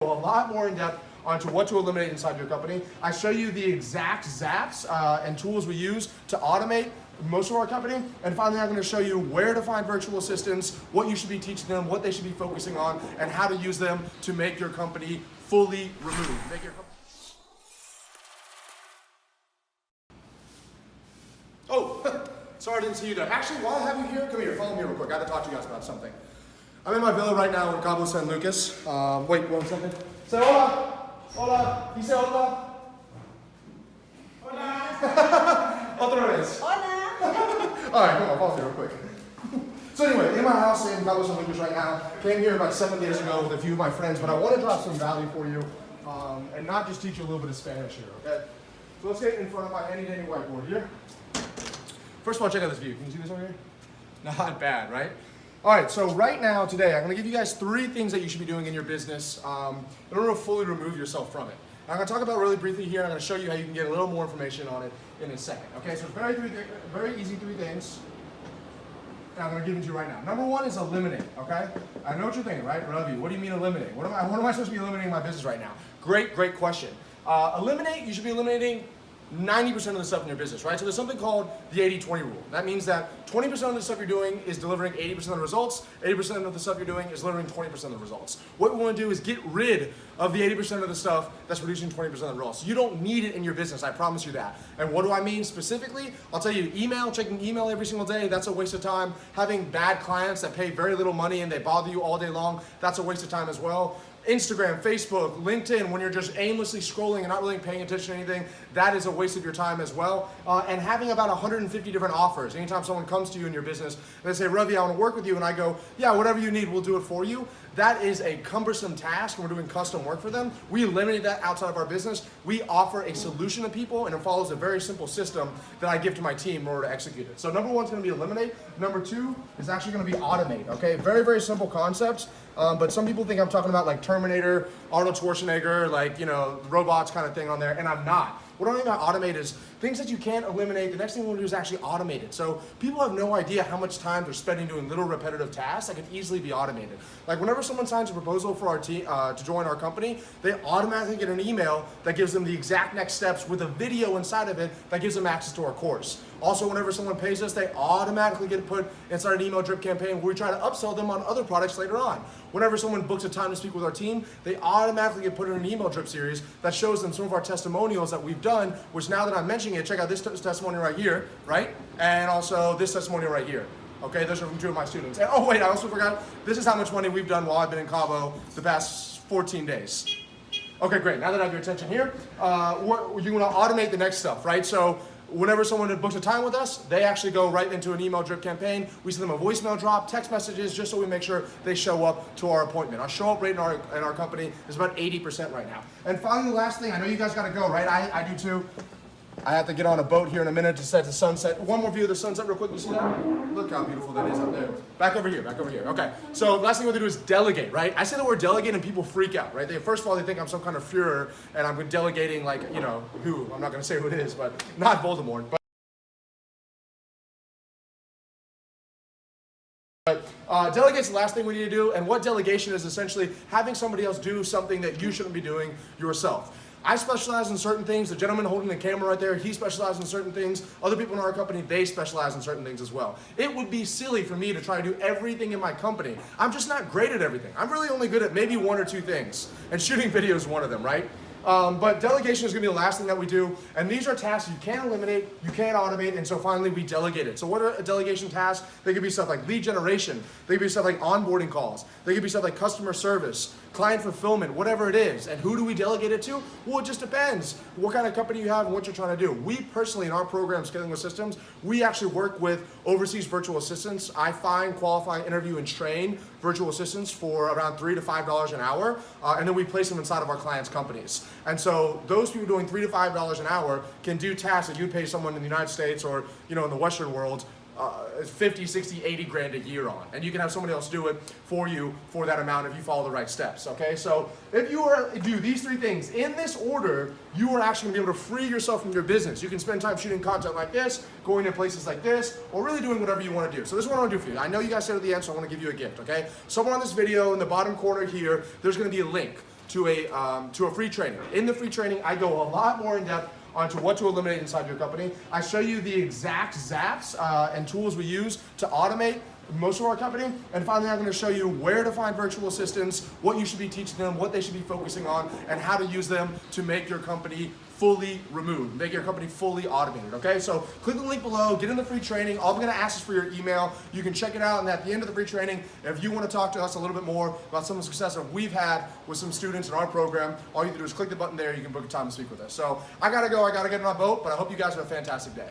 A lot more in depth onto what to eliminate inside your company. I show you the exact zaps and tools we use to automate most of our company. And finally, I'm going to show you where to find virtual assistants, what you should be teaching them, what they should be focusing on, and how to use them to make your company fully removed. Oh, sorry I didn't see you there. Actually, while I have you here, come here, follow me real quick. I got to talk to you guys about something. I'm in my villa right now in Cabo San Lucas. Wait 1 second. Say hola. Hola. You say hola. Hola. Otra vez. Hola. All right, come on, follow me real quick. So anyway, in my house in Cabo San Lucas right now. Came here about 7 days ago with a few of my friends, but I want to drop some value for you and not just teach you a little bit of Spanish here, okay? So let's get in front of my any dandy whiteboard here. First of all, check out this view. Can you see this over here? Not bad, right? All right, so right now, today, I'm gonna give you guys 3 things that you should be doing in your business in order to fully remove yourself from it. And I'm gonna talk about really briefly here, and I'm gonna show you how you can get a little more information on it in a second. Okay, so very easy 3 things, and I'm gonna give it to you right now. Number 1 is eliminate, okay? I know what you're thinking, right? Ravi, what do you mean eliminate? What am I supposed to be eliminating in my business right now? Great question. Eliminate, you should be eliminating 90% of the stuff in your business, right? So there's something called the 80-20 rule. That means that 20% of the stuff you're doing is delivering 80% of the results, 80% of the stuff you're doing is delivering 20% of the results. What we want to do is get rid of the 80% of the stuff that's producing 20% of the results. You don't need it in your business, I promise you that. And what do I mean specifically? I'll tell you, checking email every single day, that's a waste of time. Having bad clients that pay very little money and they bother you all day long, that's a waste of time as well. Instagram, Facebook, LinkedIn, when you're just aimlessly scrolling and not really paying attention to anything, that is a waste of your time as well. And having about 150 different offers. Anytime someone comes to you in your business and they say, Ravi, I want to work with you, and I go, yeah, whatever you need, we'll do it for you. That is a cumbersome task, and we're doing custom work for them. We eliminate that outside of our business. We offer a solution to people, and it follows a very simple system that I give to my team in order to execute it. So number 1 is going to be eliminate. Number 2 is actually going to be automate, okay? Very, very simple concepts, but some people think I'm talking about like Terminator, Arnold Schwarzenegger, like, you know, robots kind of thing on there, and I'm not. What I mean by automate is things that you can't eliminate. The next thing we want to do is actually automate it. So people have no idea how much time they're spending doing little repetitive tasks that could easily be automated. Like whenever someone signs a proposal for our team to join our company, they automatically get an email that gives them the exact next steps with a video inside of it that gives them access to our course. Also, whenever someone pays us, they automatically get put inside an email drip campaign where we try to upsell them on other products later on. Whenever someone books a time to speak with our team, they automatically get put in an email drip series that shows them some of our testimonials that we've done, which now that I'm mentioning it, check out this testimonial right here, right? And also this testimonial right here. Okay, those are from 2 of my students. And oh wait, I also forgot, this is how much money we've done while I've been in Cabo the past 14 days. Okay, great, now that I have your attention here, you want to automate the next stuff, right? So whenever someone books a time with us, they actually go right into an email drip campaign. We send them a voicemail drop, text messages, just so we make sure they show up to our appointment. Our show up rate in our company is about 80% right now. And finally, the last thing, I know you guys gotta go, right? I do too. I have to get on a boat here in a minute to set the sunset. One more view of the sunset real quick, you see that? Look how beautiful that is up there. Back over here. Okay, so last thing we have to do is delegate, right? I say the word delegate and people freak out, right? First of all, they think I'm some kind of Führer and I'm delegating like, you know, who? I'm not gonna say who it is, but not Voldemort. But delegate's the last thing we need to do, and what delegation is essentially having somebody else do something that you shouldn't be doing yourself. I specialize in certain things. The gentleman holding the camera right there, he specializes in certain things. Other people in our company, they specialize in certain things as well. It would be silly for me to try to do everything in my company. I'm just not great at everything. I'm really only good at maybe 1 or 2 things, and shooting video is one of them, right? But delegation is going to be the last thing that we do, and these are tasks you can't eliminate, you can't automate, and so finally we delegate it. So what are delegation tasks? They could be stuff like lead generation, they could be stuff like onboarding calls, they could be stuff like customer service, client fulfillment, whatever it is. And who do we delegate it to? Well, it just depends what kind of company you have and what you're trying to do. We personally, in our program, Scaling with Systems, we actually work with overseas virtual assistants. I find, qualify, interview, and train virtual assistants for around $3 to $5 an hour, and then we place them inside of our clients' companies. And so those people doing $3 to $5 an hour can do tasks that you'd pay someone in the United States or, you know, in the Western world 50, 60, 80 grand a year on. And you can have somebody else do it for you for that amount if you follow the right steps, okay? So if you do these 3 things in this order, you are actually gonna be able to free yourself from your business. You can spend time shooting content like this, going to places like this, or really doing whatever you wanna do. So this is what I wanna do for you. I know you guys said at the end, so I wanna give you a gift, okay? Somewhere on this video in the bottom corner here, there's gonna be a link. to a free training. In the free training, I go a lot more in depth onto what to eliminate inside your company. I show you the exact zaps and tools we use to automate most of our company. And finally, I'm going to show you where to find virtual assistants, what you should be teaching them, what they should be focusing on, and how to use them to make your company fully removed, make your company fully automated, okay? So click the link below, get in the free training. All I'm gonna ask is for your email. You can check it out, and at the end of the free training, if you wanna talk to us a little bit more about some of the success that we've had with some students in our program, all you have to do is click the button there, you can book a time to speak with us. So I gotta go, I gotta get in my boat, but I hope you guys have a fantastic day.